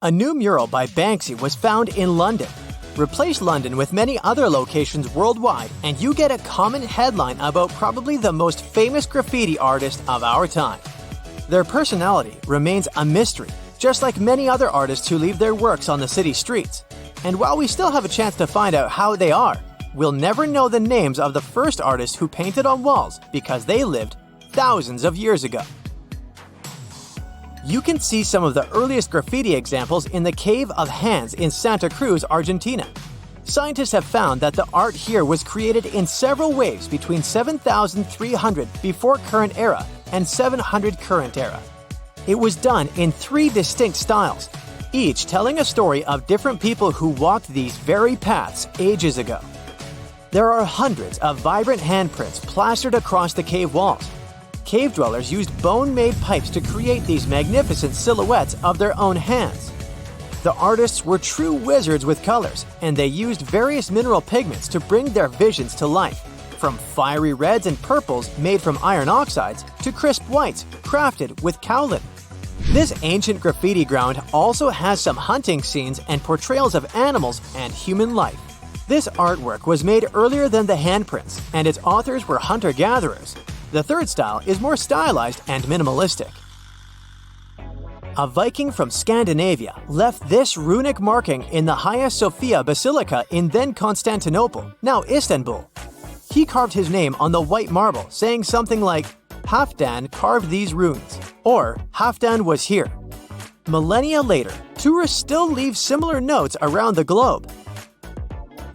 A new mural by Banksy was found in London. Replace London with many other locations worldwide and you get a common headline about probably the most famous graffiti artist of our time. Their personality remains a mystery, just like many other artists who leave their works on the city streets. And while we still have a chance to find out how they are, we'll never know the names of the first artists who painted on walls because they lived thousands of years ago. You can see some of the earliest graffiti examples in the Cave of Hands in Santa Cruz, Argentina. Scientists have found that the art here was created in several waves between 7,300 before current era and 700 current era. It was done in 3 distinct styles, each telling a story of different people who walked these very paths ages ago. There are hundreds of vibrant handprints plastered across the cave walls. Cave dwellers used bone-made pipes to create these magnificent silhouettes of their own hands. The artists were true wizards with colors, and they used various mineral pigments to bring their visions to life, from fiery reds and purples made from iron oxides to crisp whites crafted with kaolin. This ancient graffiti ground also has some hunting scenes and portrayals of animals and human life. This artwork was made earlier than the handprints, and its authors were hunter-gatherers. The third style is more stylized and minimalistic. A Viking from Scandinavia left this runic marking in the Hagia Sophia Basilica in then Constantinople, now Istanbul. He carved his name on the white marble, saying something like, "Halfdan carved these runes," or "Halfdan was here." Millennia later, tourists still leave similar notes around the globe.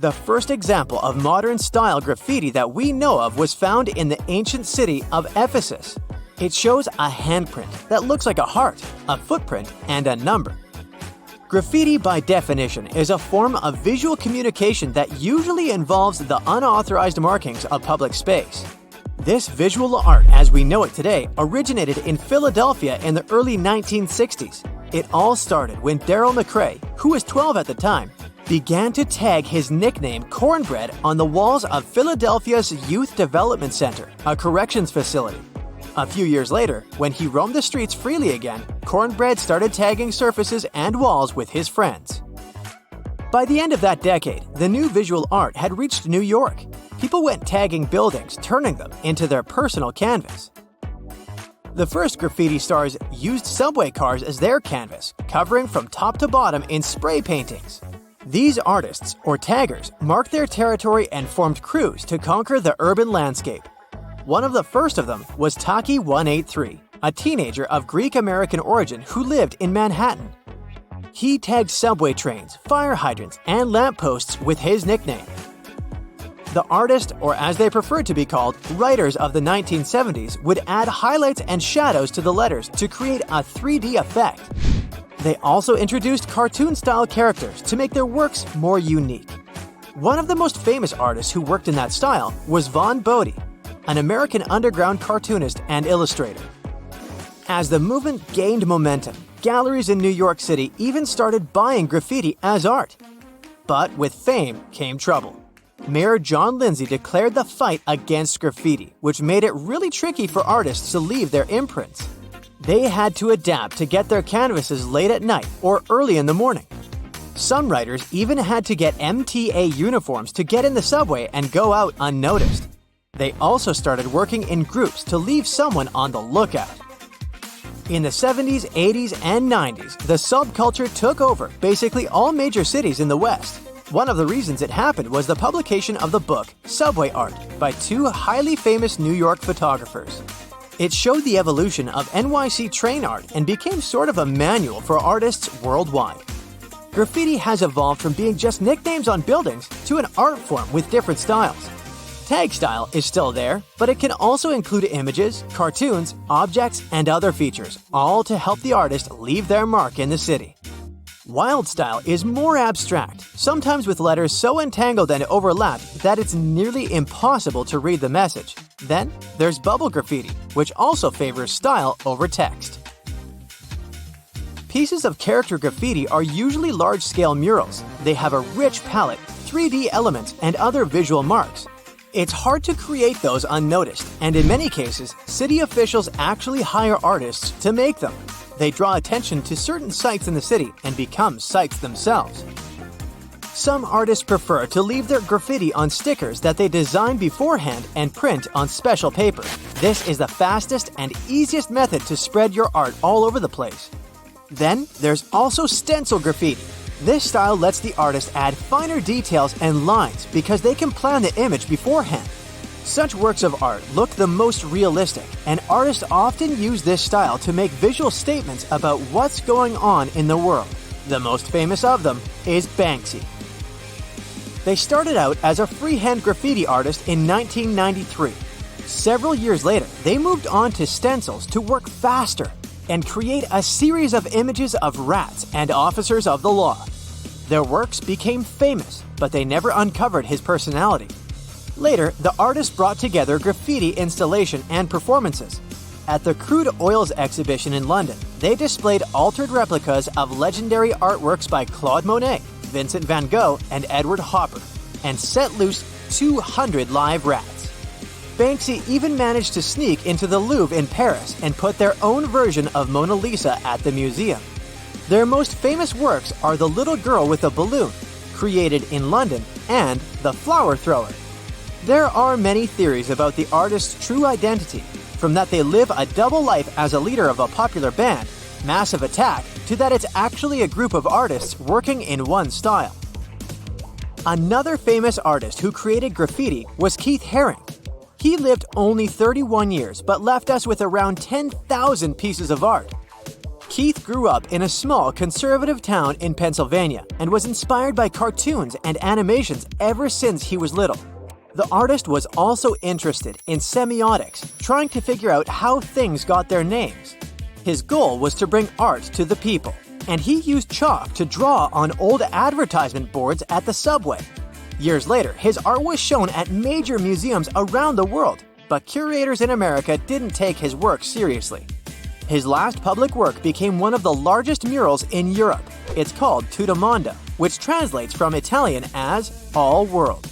The first example of modern-style graffiti that we know of was found in the ancient city of Ephesus. It shows a handprint that looks like a heart, a footprint, and a number. Graffiti, by definition, is a form of visual communication that usually involves the unauthorized markings of public space. This visual art, as we know it today, originated in Philadelphia in the early 1960s. It all started when Daryl McCrae, who was 12 at the time, began to tag his nickname Cornbread on the walls of Philadelphia's Youth Development Center, a corrections facility. A few years later, when he roamed the streets freely again, Cornbread started tagging surfaces and walls with his friends. By the end of that decade, the new visual art had reached New York. People went tagging buildings, turning them into their personal canvas. The first graffiti stars used subway cars as their canvas, covering from top to bottom in spray paintings. These artists, or taggers, marked their territory and formed crews to conquer the urban landscape. One of the first of them was Taki 183, a teenager of Greek-American origin who lived in Manhattan. He tagged subway trains, fire hydrants, and lampposts with his nickname. The artist, or as they preferred to be called, writers of the 1970s, would add highlights and shadows to the letters to create a 3D effect. They also introduced cartoon-style characters to make their works more unique. One of the most famous artists who worked in that style was Von Bodie, an American underground cartoonist and illustrator. As the movement gained momentum, galleries in New York City even started buying graffiti as art. But with fame came trouble. Mayor John Lindsay declared the fight against graffiti, which made it really tricky for artists to leave their imprints. They had to adapt to get their canvases late at night or early in the morning. Some writers even had to get MTA uniforms to get in the subway and go out unnoticed. They also started working in groups to leave someone on the lookout. In the 70s, 80s, and 90s, the subculture took over basically all major cities in the West. One of the reasons it happened was the publication of the book Subway Art by 2 highly famous New York photographers. It showed the evolution of NYC train art and became sort of a manual for artists worldwide. Graffiti has evolved from being just nicknames on buildings to an art form with different styles. Tag style is still there, but it can also include images, cartoons, objects, and other features, all to help the artist leave their mark in the city. Wild style is more abstract, sometimes with letters so entangled and overlapped that it's nearly impossible to read the message. Then there's bubble graffiti, which also favors style over text. Pieces of character graffiti are usually large-scale murals. They have a rich palette, 3D elements, and other visual marks. It's hard to create those unnoticed, and in many cases, city officials actually hire artists to make them. they draw attention to certain sites in the city and become sites themselves. Some artists prefer to leave their graffiti on stickers that they design beforehand and print on special paper. This is the fastest and easiest method to spread your art all over the place. Then, there's also stencil graffiti. This style lets the artist add finer details and lines because they can plan the image beforehand. Such works of art look the most realistic, and artists often use this style to make visual statements about what's going on in the world. The most famous of them is Banksy. They started out as a freehand graffiti artist in 1993. Several years later, they moved on to stencils to work faster and create a series of images of rats and officers of the law. Their works became famous, but they never uncovered his personality. Later, the artist brought together graffiti installation and performances. At the Crude Oils exhibition in London, they displayed altered replicas of legendary artworks by Claude Monet, Vincent van Gogh, and Edward Hopper, and set loose 200 live rats. Banksy even managed to sneak into the Louvre in Paris and put their own version of Mona Lisa at the museum. Their most famous works are The Little Girl with a Balloon, created in London, and The Flower Thrower. There are many theories about the artist's true identity, from that they live a double life as a leader of a popular band, Massive Attack, to that it's actually a group of artists working in one style. Another famous artist who created graffiti was Keith Haring. He lived only 31 years but left us with around 10,000 pieces of art. Keith grew up in a small conservative town in Pennsylvania and was inspired by cartoons and animations ever since he was little. The artist was also interested in semiotics, trying to figure out how things got their names. His goal was to bring art to the people, and he used chalk to draw on old advertisement boards at the subway. Years later, his art was shown at major museums around the world, but curators in America didn't take his work seriously. His last public work became one of the largest murals in Europe. It's called Tuttomondo, which translates from Italian as All World.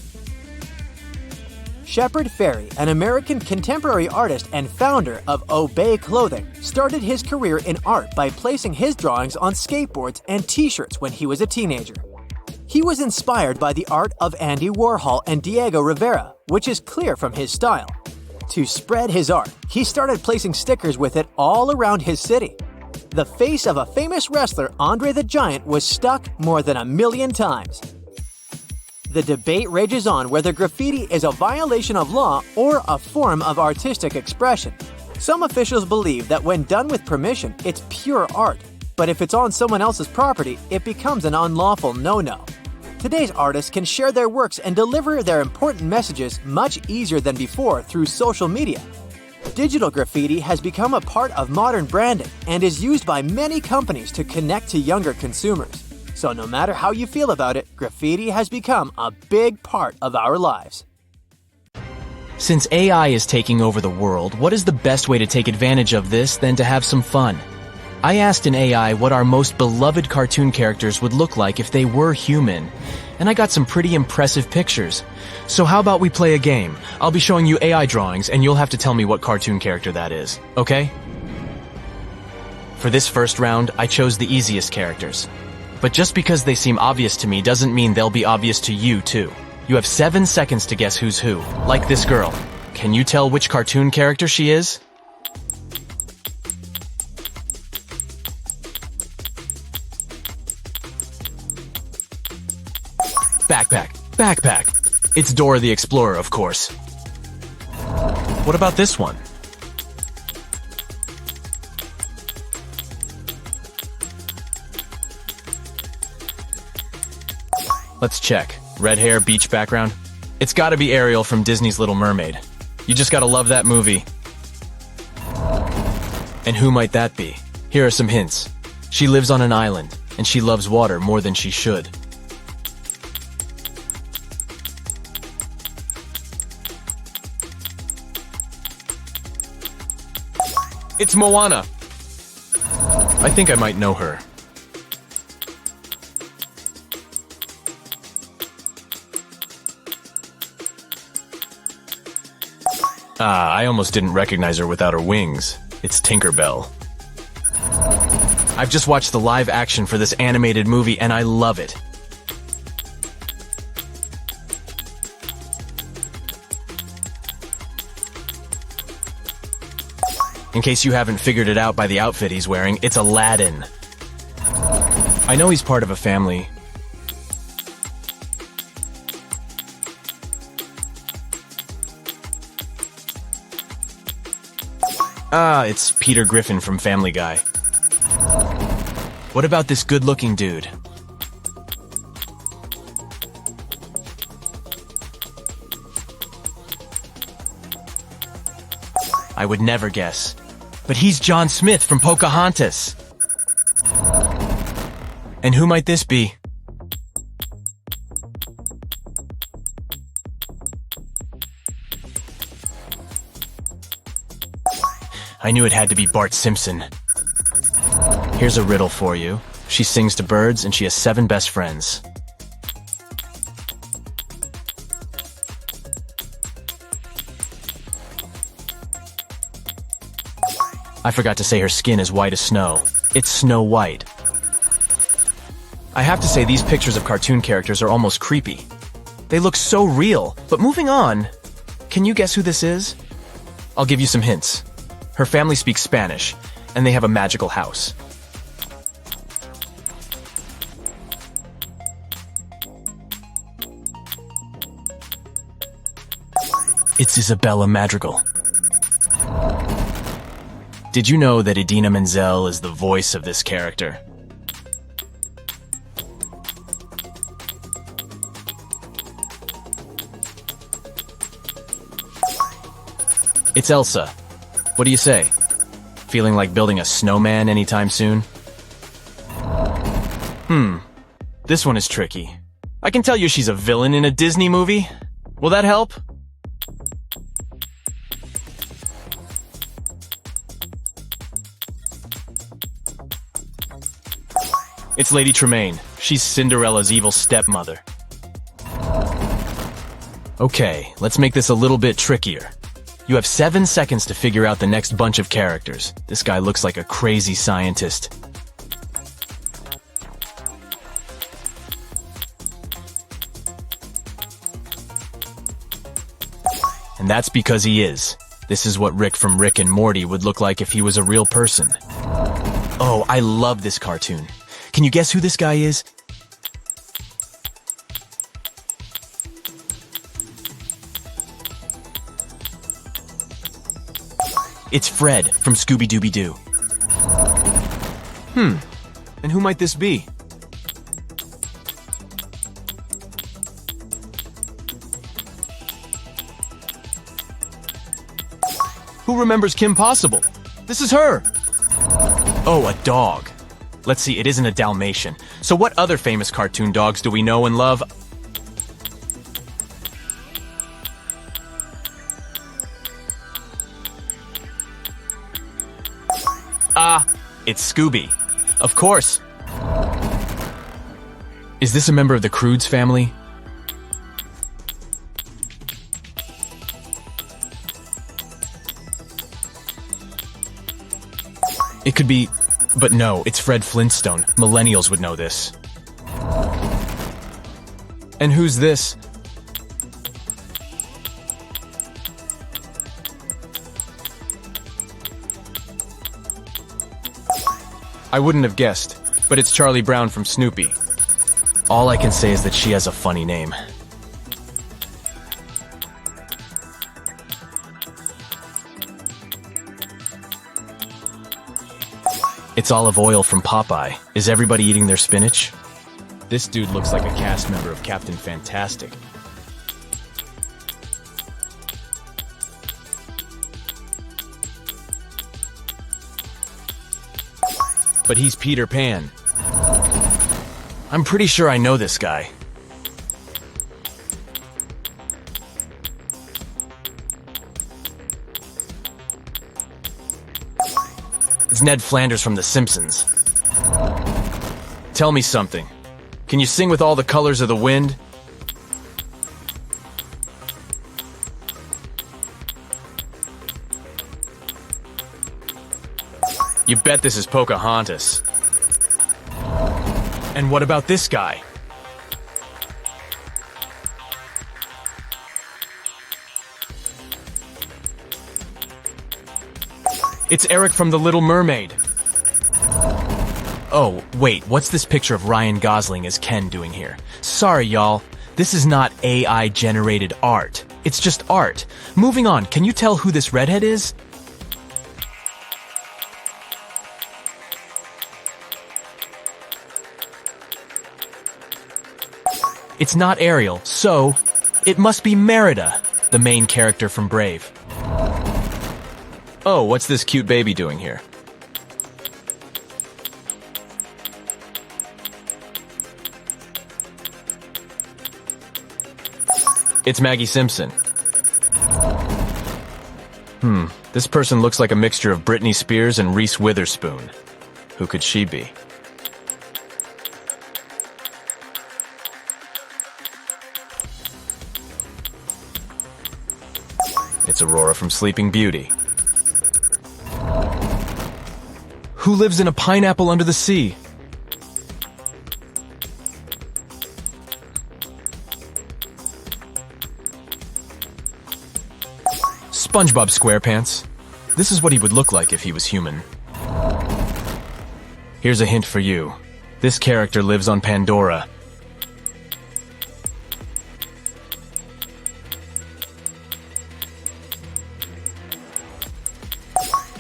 Shepard Fairey, an American contemporary artist and founder of Obey Clothing, started his career in art by placing his drawings on skateboards and t-shirts when he was a teenager. He was inspired by the art of Andy Warhol and Diego Rivera, which is clear from his style. To spread his art, he started placing stickers with it all around his city. The face of a famous wrestler, Andre the Giant, was stuck more than 1 million times. The debate rages on whether graffiti is a violation of law or a form of artistic expression. Some officials believe that when done with permission, it's pure art, but if it's on someone else's property, it becomes an unlawful no-no. Today's artists can share their works and deliver their important messages much easier than before through social media. Digital graffiti has become a part of modern branding and is used by many companies to connect to younger consumers. So no matter how you feel about it, graffiti has become a big part of our lives. Since AI is taking over the world, what is the best way to take advantage of this than to have some fun? I asked an AI what our most beloved cartoon characters would look like if they were human, and I got some pretty impressive pictures. So how about we play a game? I'll be showing you AI drawings, and you'll have to tell me what cartoon character that is, okay? For this first round, I chose the easiest characters. But just because they seem obvious to me doesn't mean they'll be obvious to you, too. You have 7 seconds to guess who's who, like this girl. Can you tell which cartoon character she is? Backpack. It's Dora the Explorer, of course. What about this one? Let's check. Red hair, beach background. It's gotta be Ariel from Disney's Little Mermaid. You just gotta love that movie. And who might that be? Here are some hints. She lives on an island, and she loves water more than she should. It's Moana. I think I might know her. I almost didn't recognize her without her wings. It's Tinkerbell. I've just watched the live action for this animated movie and I love it. In case you haven't figured it out by the outfit he's wearing, it's Aladdin. I know he's part of a family. Ah, it's Peter Griffin from Family Guy. What about this good-looking dude? I would never guess. But he's John Smith from Pocahontas. And who might this be? I knew it had to be Bart Simpson. Here's a riddle for you. She sings to birds and she has 7 best friends. I forgot to say her skin is white as snow. It's Snow White. I have to say these pictures of cartoon characters are almost creepy. They look so real, but moving on. Can you guess who this is? I'll give you some hints. Her family speaks Spanish, and they have a magical house. It's Isabella Madrigal. Did you know that Idina Menzel is the voice of this character? It's Elsa. What do you say? Feeling like building a snowman anytime soon? This one is tricky. I can tell you she's a villain in a Disney movie. Will that help? It's Lady Tremaine. She's Cinderella's evil stepmother. Okay, let's make this a little bit trickier. You have 7 seconds to figure out the next bunch of characters. This guy looks like a crazy scientist. And that's because he is. This is what Rick from Rick and Morty would look like if he was a real person. Oh, I love this cartoon. Can you guess who this guy is? It's Fred from Scooby-Dooby-Doo. And who might this be? Who remembers Kim Possible? This is her! Oh, a dog. Let's see, it isn't a Dalmatian. So what other famous cartoon dogs do we know and love? Ah, it's Scooby. Of course. Is this a member of the Croods family? It could be, but no, it's Fred Flintstone. Millennials would know this. And who's this? I wouldn't have guessed, but it's Charlie Brown from Snoopy. All I can say is that she has a funny name. It's Olive Oil from Popeye. Is everybody eating their spinach? This dude looks like a cast member of Captain Fantastic. But he's Peter Pan. I'm pretty sure I know this guy. It's Ned Flanders from The Simpsons. Tell me something. Can you sing with all the colors of the wind? You bet this is Pocahontas. And what about this guy? It's Eric from The Little Mermaid. Oh, wait, what's this picture of Ryan Gosling as Ken doing here? Sorry, y'all. This is not AI-generated art. It's just art. Moving on, can you tell who this redhead is? It's not Ariel, so it must be Merida, the main character from Brave. Oh, what's this cute baby doing here? It's Maggie Simpson. This person looks like a mixture of Britney Spears and Reese Witherspoon. Who could she be? It's Aurora from Sleeping Beauty. Who lives in a pineapple under the sea? SpongeBob SquarePants. This is what he would look like if he was human. Here's a hint for you. This character lives on Pandora.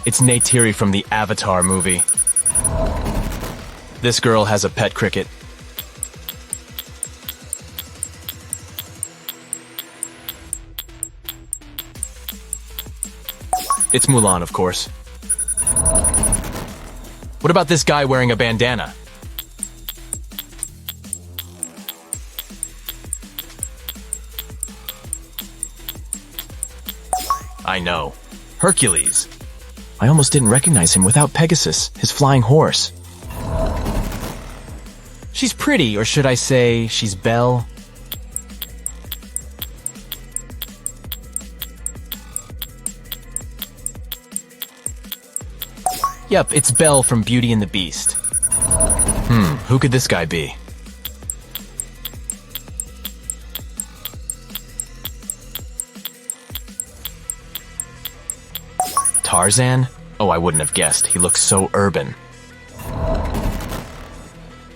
It's Neytiri from the Avatar movie. This girl has a pet cricket. It's Mulan, of course. What about this guy wearing a bandana? I know. Hercules. I almost didn't recognize him without Pegasus, his flying horse. She's pretty, or should I say, she's Belle? Yep, it's Belle from Beauty and the Beast. Who could this guy be? Tarzan? Oh, I wouldn't have guessed. He looks so urban.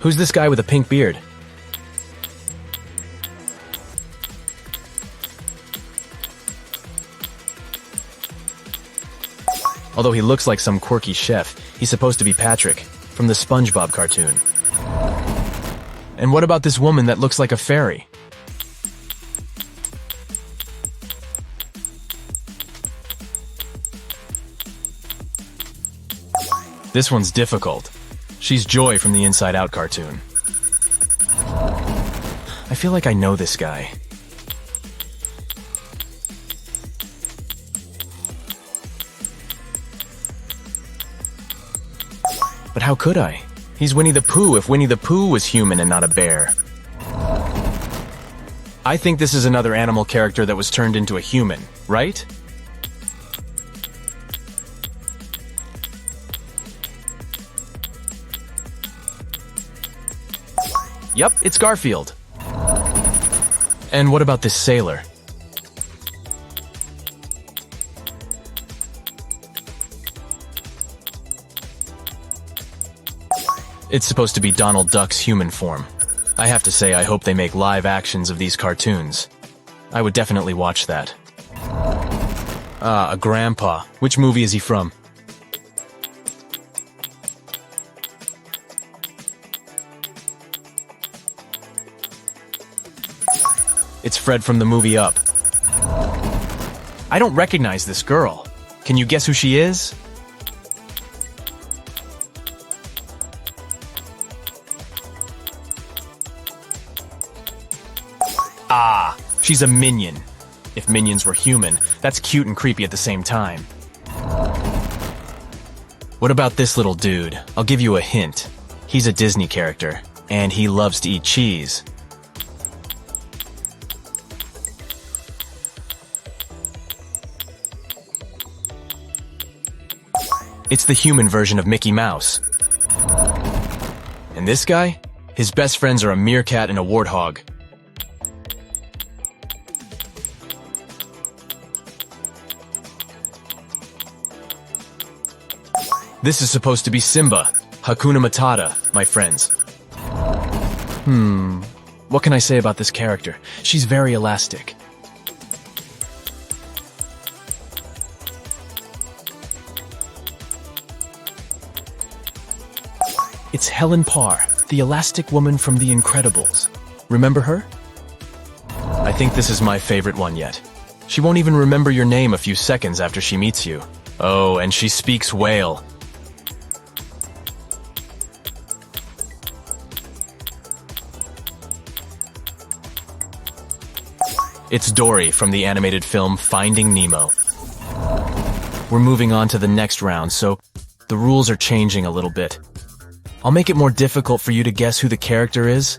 Who's this guy with a pink beard? Although he looks like some quirky chef, he's supposed to be Patrick, from the SpongeBob cartoon. And what about this woman that looks like a fairy? This one's difficult. She's Joy from the Inside Out cartoon. I feel like I know this guy. But how could I? He's Winnie the Pooh if Winnie the Pooh was human and not a bear. I think this is another animal character that was turned into a human, right? Yep, it's Garfield. And what about this sailor? It's supposed to be Donald Duck's human form. I have to say, I hope they make live actions of these cartoons. I would definitely watch that. Ah, a grandpa. Which movie is he from? It's Fred from the movie Up. I don't recognize this girl. Can you guess who she is? Ah, she's a minion. If minions were human, that's cute and creepy at the same time. What about this little dude? I'll give you a hint. He's a Disney character, and he loves to eat cheese. It's the human version of Mickey Mouse. And this guy? His best friends are a meerkat and a warthog. This is supposed to be Simba. Hakuna Matata, my friends. What can I say about this character? She's very elastic. It's Helen Parr, the elastic woman from The Incredibles. Remember her? I think this is my favorite one yet. She won't even remember your name a few seconds after she meets you. Oh, and she speaks whale. It's Dory from the animated film Finding Nemo. We're moving on to the next round, so the rules are changing a little bit. I'll make it more difficult for you to guess who the character is.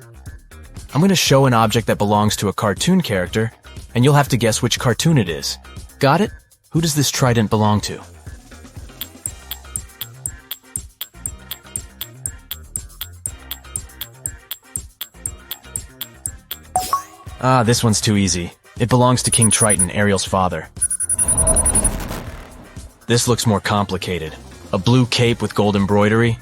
I'm going to show an object that belongs to a cartoon character, and you'll have to guess which cartoon it is. Got it? Who does this trident belong to? Ah, this one's too easy. It belongs to King Triton, Ariel's father. This looks more complicated. A blue cape with gold embroidery.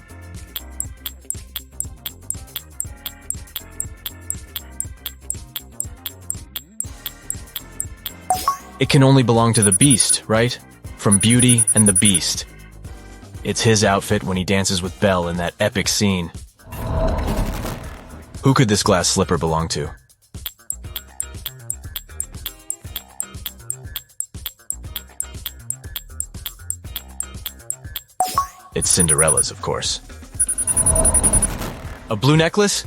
It can only belong to the Beast, right? From Beauty and the Beast. It's his outfit when he dances with Belle in that epic scene. Who could this glass slipper belong to? It's Cinderella's, of course. A blue necklace?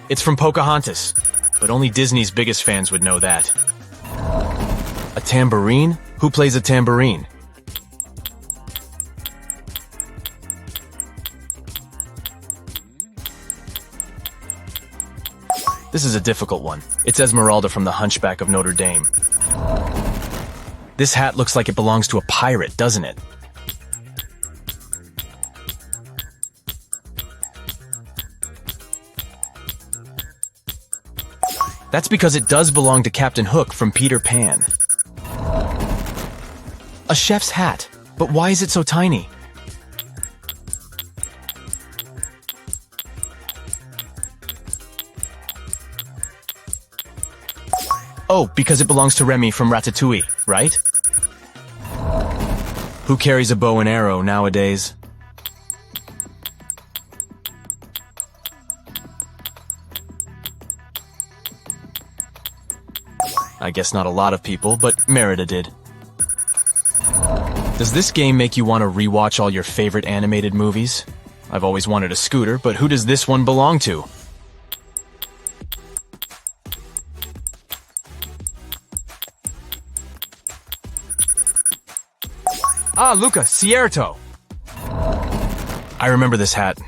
It's from Pocahontas, but only Disney's biggest fans would know that. A tambourine? Who plays a tambourine? This is a difficult one. It's Esmeralda from The Hunchback of Notre Dame. This hat looks like it belongs to a pirate, doesn't it? That's because it does belong to Captain Hook from Peter Pan. A chef's hat, but why is it so tiny? Oh, because it belongs to Remy from Ratatouille, right? Who carries a bow and arrow nowadays? I guess not a lot of people, but Merida did. Does this game make you want to rewatch all your favorite animated movies? I've always wanted a scooter, but who does this one belong to? Ah, Luca, Cierto! I remember this hat.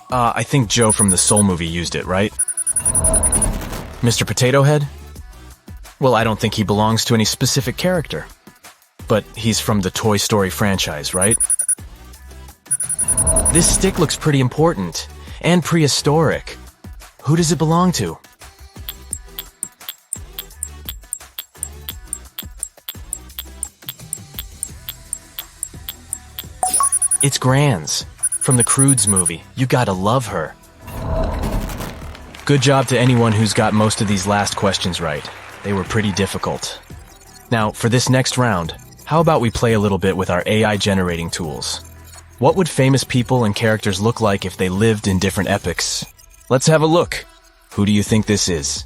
I think Joe from the Soul movie used it, right? Mr. Potato Head? Well, I don't think he belongs to any specific character. But he's from the Toy Story franchise, right? This stick looks pretty important. And prehistoric. Who does it belong to? It's Gran's. From the Croods movie. You gotta love her. Good job to anyone who's got most of these last questions right. They were pretty difficult. Now, for this next round, how about we play a little bit with our AI generating tools? What would famous people and characters look like if they lived in different epochs? Let's have a look. Who do you think this is?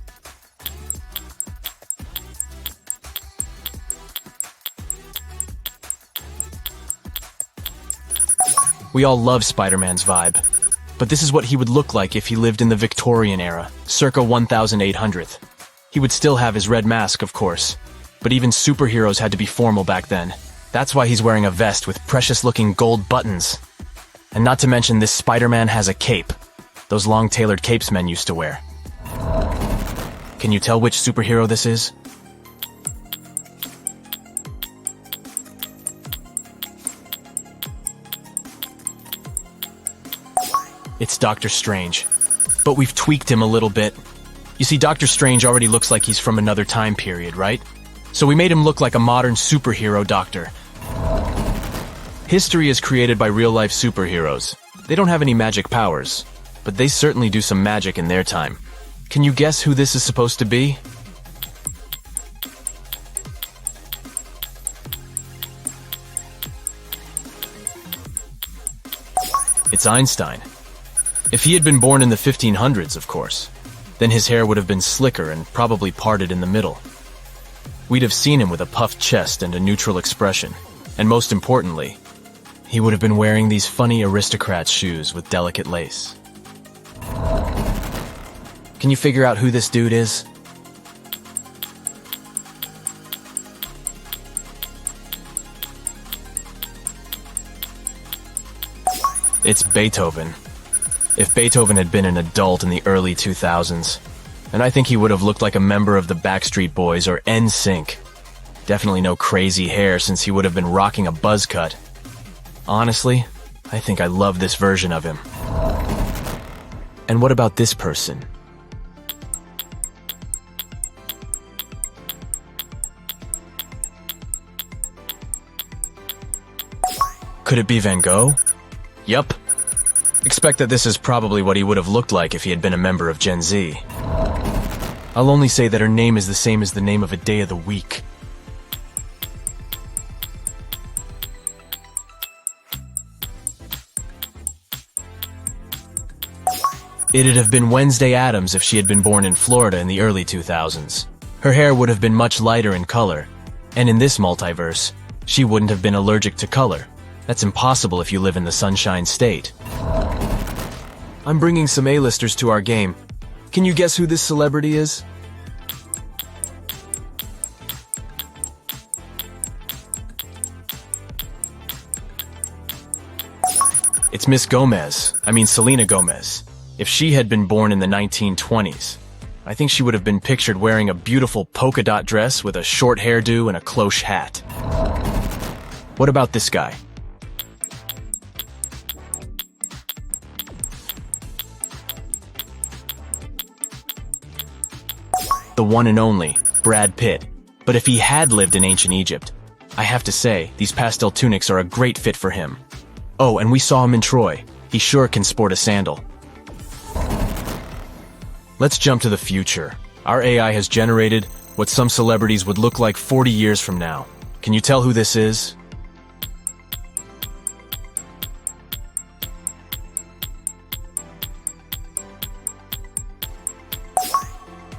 We all love Spider-Man's vibe. But this is what he would look like if he lived in the Victorian era, circa 1800. He would still have his red mask, of course. But even superheroes had to be formal back then. That's why he's wearing a vest with precious-looking gold buttons. And not to mention this Spider-Man has a cape. Those long tailored capes men used to wear. Can you tell which superhero this is? It's Doctor Strange. But we've tweaked him a little bit. You see, Doctor Strange already looks like he's from another time period, right? So we made him look like a modern superhero doctor. History is created by real-life superheroes. They don't have any magic powers, but they certainly do some magic in their time. Can you guess who this is supposed to be? It's Einstein. If he had been born in the 1500s, of course, then his hair would have been slicker and probably parted in the middle. We'd have seen him with a puffed chest and a neutral expression, and most importantly, he would have been wearing these funny aristocrat shoes with delicate lace. Can you figure out who this dude is? It's Beethoven. If Beethoven had been an adult in the early 2000s, and I think he would have looked like a member of the Backstreet Boys or NSYNC. Definitely no crazy hair since he would have been rocking a buzz cut. Honestly, I think I love this version of him. And what about this person? Could it be Van Gogh? Yup. Expect that this is probably what he would have looked like if he had been a member of Gen Z. I'll only say that her name is the same as the name of a day of the week. It'd have been Wednesday Addams if she had been born in Florida in the early 2000s. Her hair would have been much lighter in color, and in this multiverse, she wouldn't have been allergic to color. That's impossible if you live in the Sunshine State. I'm bringing some A-listers to our game. Can you guess who this celebrity is? It's Miss Gomez. I mean Selena Gomez. If she had been born in the 1920s, I think she would have been pictured wearing a beautiful polka dot dress with a short hairdo and a cloche hat. What about this guy? The one and only, Brad Pitt. But if he had lived in ancient Egypt, I have to say, these pastel tunics are a great fit for him. Oh, and we saw him in Troy. He sure can sport a sandal. Let's jump to the future. Our AI has generated what some celebrities would look like 40 years from now. Can you tell who this is?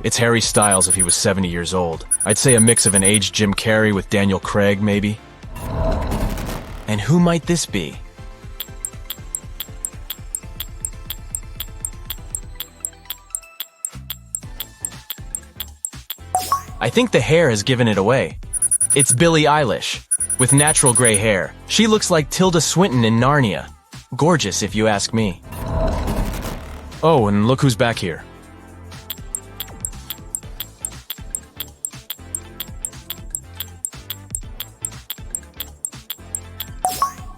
It's Harry Styles if he was 70 years old. I'd say a mix of an aged Jim Carrey with Daniel Craig, maybe. And who might this be? I think the hair has given it away. It's Billie Eilish, with natural gray hair. She looks like Tilda Swinton in Narnia. Gorgeous, if you ask me. Oh, and look who's back here.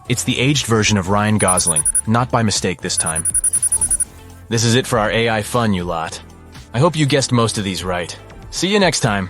It's the aged version of Ryan Gosling, not by mistake this time. This is it for our AI fun, you lot. I hope you guessed most of these right. See you next time.